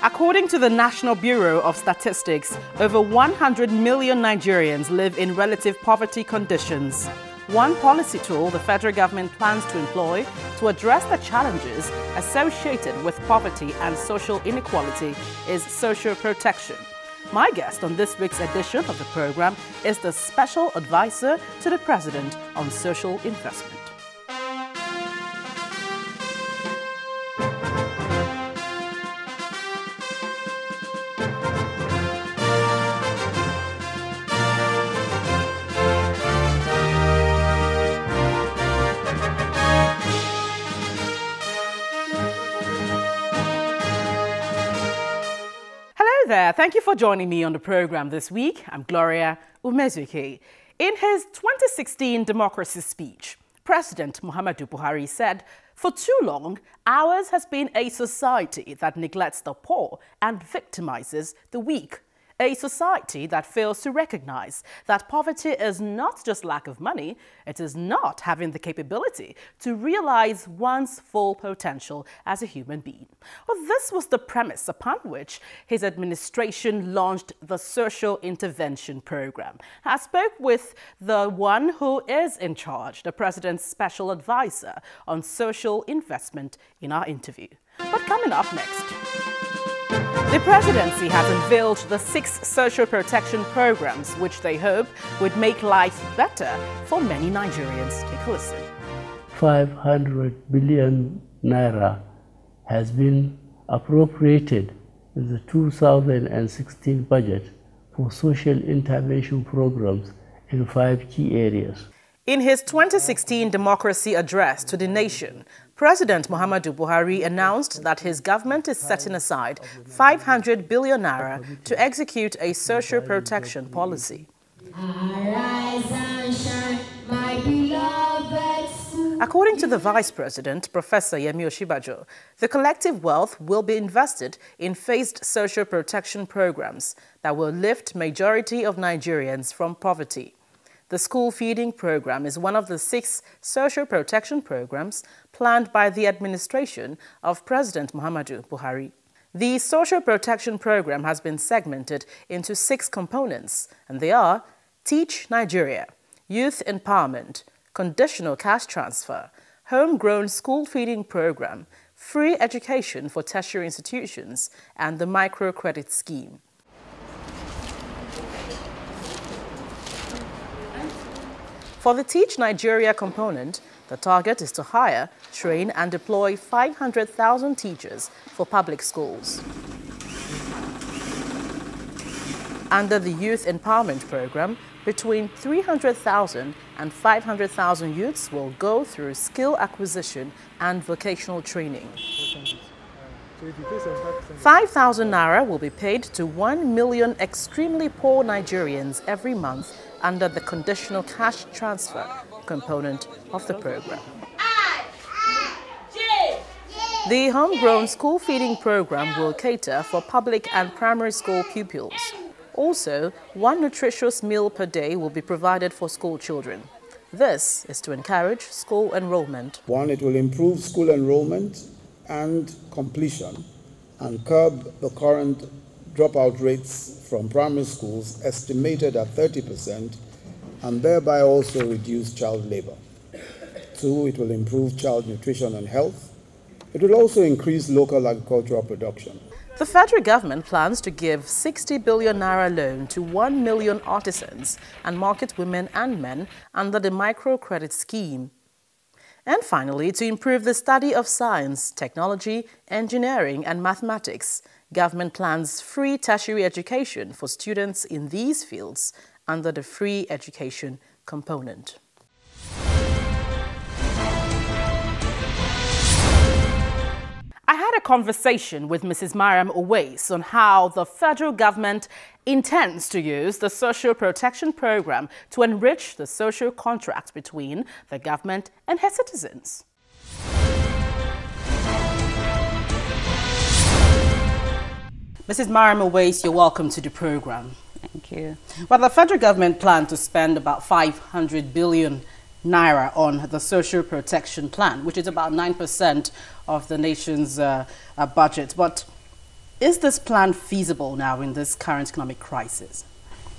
According to the National Bureau of Statistics, over 100 million Nigerians live in relative poverty conditions. One policy tool the federal government plans to employ to address the challenges associated with poverty and social inequality is social protection. My guest on this week's edition of the program is the Special Advisor to the President on Social Investment. There. Thank you for joining me on the program this week. I'm Gloria Umezuke. In his 2016 democracy speech, President Muhammadu Buhari said, "For too long, ours has been a society that neglects the poor and victimizes the weak. A society that fails to recognize that poverty is not just lack of money, it is not having the capability to realize one's full potential as a human being." Well, this was the premise upon which his administration launched the Social Intervention Program. I spoke with the one who is in charge, the President's Special Advisor on Social Investment, in our interview. But coming up next, the presidency has unveiled the 6 social protection programs which they hope would make life better for many Nigerians. Take a listen. 500 billion naira has been appropriated in the 2016 budget for social intervention programs in 5 key areas. In his 2016 democracy address to the nation, President Muhammadu Buhari announced that his government is setting aside 500 billion naira to execute a social protection policy. According to the Vice President, Professor Yemi Oshibajo, the collective wealth will be invested in phased social protection programs that will lift majority of Nigerians from poverty. The school feeding program is one of the 6 social protection programs planned by the administration of President Muhammadu Buhari. The social protection program has been segmented into 6 components, and they are Teach Nigeria, Youth Empowerment, Conditional Cash Transfer, Homegrown School Feeding Program, Free Education for Tertiary Institutions, and the Microcredit Scheme. For the Teach Nigeria component, the target is to hire, train and deploy 500,000 teachers for public schools. Under the Youth Empowerment Program, between 300,000 and 500,000 youths will go through skill acquisition and vocational training. 5,000 naira will be paid to 1 million extremely poor Nigerians every month under the conditional cash transfer component of the program. The homegrown school feeding program will cater for public and primary school pupils. Also, 1 nutritious meal per day will be provided for school children. This is to encourage school enrollment. 1, it will improve school enrollment and completion and curb the current dropout rates from primary schools estimated at 30%, and thereby also reduce child labor. 2, it will improve child nutrition and health. It will also increase local agricultural production. The federal government plans to give 60 billion naira loan to 1 million artisans and market women and men under the microcredit scheme. And finally, to improve the study of science, technology, engineering and mathematics, government plans free tertiary education for students in these fields under the free education component. I had a conversation with Mrs. Mariam Owais on how the federal government intends to use the social protection program to enrich the social contract between the government and her citizens. Mrs. Mariam Owais, you're welcome to the program. Thank you. Well, the federal government planned to spend about 500 billion naira on the social protection plan, which is about 9% of the nation's budget. But Is this plan feasible now in this current economic crisis?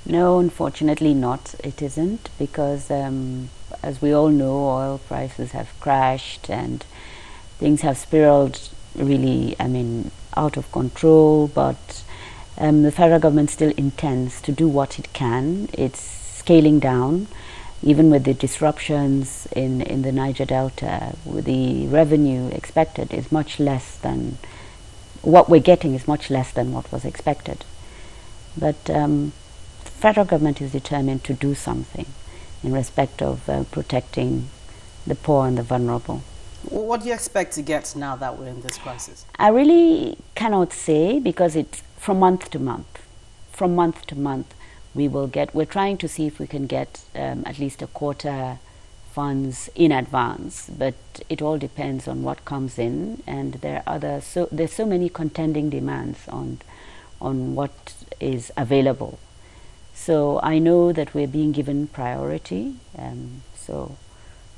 No, unfortunately not. It isn't, because as we all know, oil prices have crashed and things have spiraled really, out of control. But the federal government still intends to do what it can. It's scaling down, even with the disruptions in the Niger Delta. The revenue expected is much less than what we're getting, is much less than what was expected. But the federal government is determined to do something in respect of protecting the poor and the vulnerable. What do you expect to get now that we're in this crisis? I really cannot say, because it's from month to month. From month to month, we're trying to see if we can get at least a quarter funds in advance, but it all depends on what comes in, and there's so many contending demands on what is available. So I know that we're being given priority, so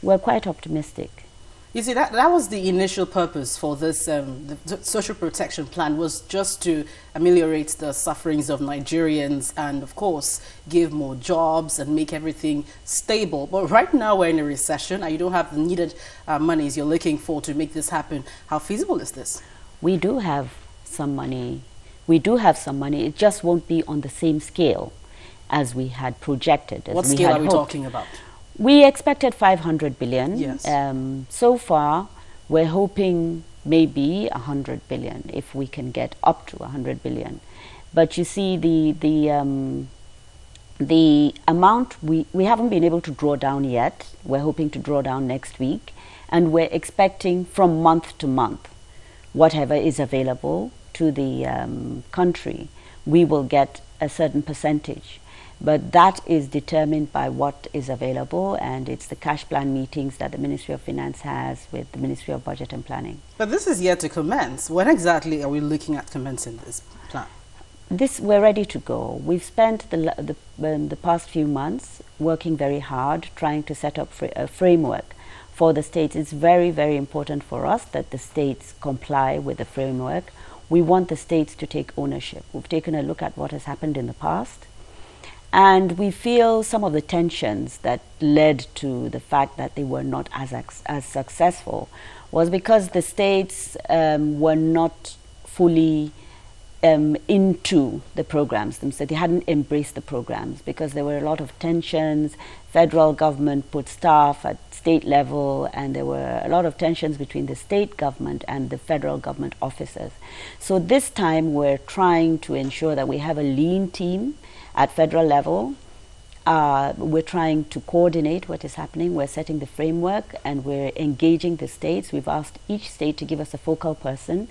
we're quite optimistic. You see, that was the initial purpose for this the social protection plan, was just to ameliorate the sufferings of Nigerians and, of course, give more jobs and make everything stable. But right now we're in a recession and you don't have the needed monies you're looking for to make this happen. How feasible is this? We do have some money. We do have some money. It just won't be on the same scale as we had projected. What scale are we talking about? We expected 500 billion. Yes. So far, we're hoping maybe 100 billion, if we can get up to 100 billion. But you see, the amount we haven't been able to draw down yet. We're hoping to draw down next week, and we're expecting from month to month, whatever is available to the country, we will get a certain percentage. But that is determined by what is available, and it's the cash plan meetings that the Ministry of Finance has with the Ministry of Budget and Planning. But this is yet to commence. When exactly are we looking at commencing this plan? We're ready to go. We've spent the past few months working very hard, trying to set up a framework for the states. It's very, very important for us that the states comply with the framework. We want the states to take ownership. We've taken a look at what has happened in the past, and we feel some of the tensions that led to the fact that they were not as successful was because the states were not fully into the programs themselves. They hadn't embraced the programs because there were a lot of tensions. Federal government put staff at state level, and there were a lot of tensions between the state government and the federal government officers. So this time we're trying to ensure that we have a lean team at federal level. We're trying to coordinate what is happening. We're setting the framework and we're engaging the states. We've asked each state to give us a focal person,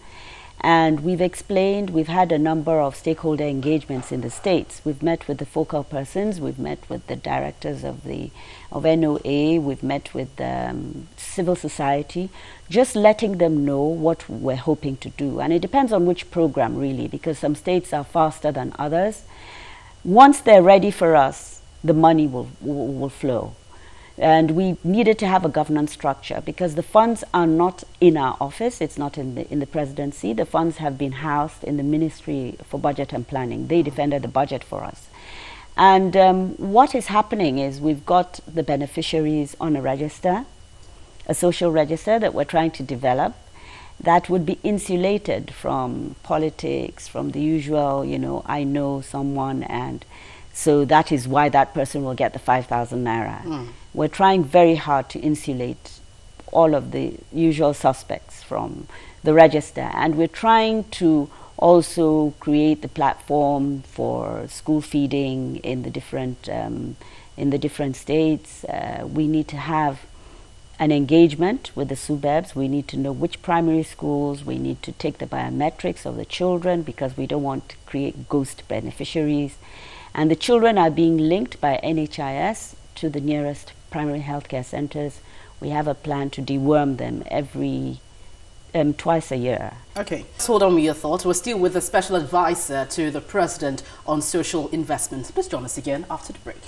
and we've explained, we've had a number of stakeholder engagements in the states. We've met with the focal persons, we've met with the directors of NOA, we've met with civil society, just letting them know what we're hoping to do. And it depends on which program really, because some states are faster than others. Once they're ready for us, the money will flow. And we needed to have a governance structure because the funds are not in our office. It's not in the presidency. The funds have been housed in the Ministry for Budget and Planning. They defended the budget for us. And what is happening is we've got the beneficiaries on a register, a social register that we're trying to develop that would be insulated from politics, from the usual, I know someone, and so that is why that person will get the 5,000 naira. We're trying very hard to insulate all of the usual suspects from the register, and we're trying to also create the platform for school feeding in the different states. We need to have an engagement with the SUBEBs. We need to know which primary schools. We need to take the biometrics of the children because we don't want to create ghost beneficiaries. And the children are being linked by NHIS to the nearest primary healthcare centers. We have a plan to deworm them twice a year. Okay, let's hold on with your thoughts. We're still with the special advisor to the president on social investments. Please join us again after the break.